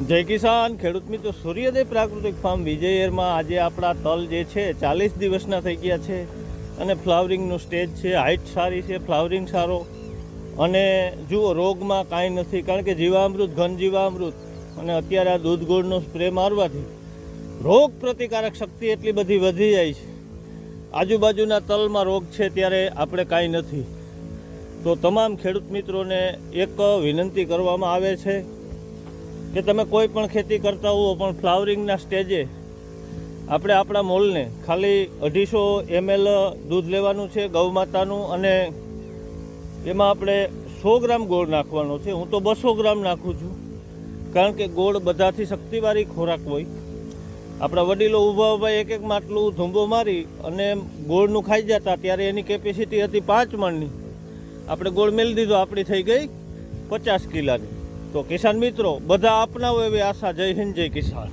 જય કિસાન ખેડૂત મિત્રો, સૂર્યોદય પ્રાકૃતિક ફાર્મ વિજયરમાં આજે આપણા તલ જે છે 40 દિવસના થઈ ગયા છે અને ફ્લાવરિંગનું સ્ટેજ છે. હાઇટ સારી છે, ફ્લાવરિંગ સારો, અને જુઓ રોગમાં કાંઈ નથી, કારણ કે જીવામૃત, ઘન જીવામૃત અને અત્યારે આ દૂધ ગોળનો સ્પ્રે મારવાથી રોગ પ્રતિકારક શક્તિ એટલી બધી વધી જાય છે. આજુબાજુના તલમાં રોગ છે ત્યારે આપણે કાંઈ નથી. તો તમામ ખેડૂત મિત્રોને એક વિનંતી કરવામાં આવે છે કે તમે કોઈ પણ ખેતી કરતા હો પણ ફ્લાવરિંગના સ્ટેજે આપણે આપણા મોલને ખાલી 250 ml દૂધ લેવાનું છે ગૌ માતાનું, અને એમાં આપણે 100 ગ્રામ ગોળ નાખવાનો છે. હું તો 200 ગ્રામ નાખું છું, કારણ કે ગોળ બધાથી શક્તિવાળી ખોરાક હોય. આપણા વડીલો ઊભા ઊભા એક એક માટલું ધૂંબો મારી અને ગોળનું ખાઈ જતા, ત્યારે એની કેપેસિટી હતી 5 મણની. આપણે ગોળ મેળી દીધો, આપણી થઈ ગઈ 50 કિલાની. તો કિસાન મિત્રો બધા અપનાવો એવી આશા. જય હિન્દ, જય કિસાન.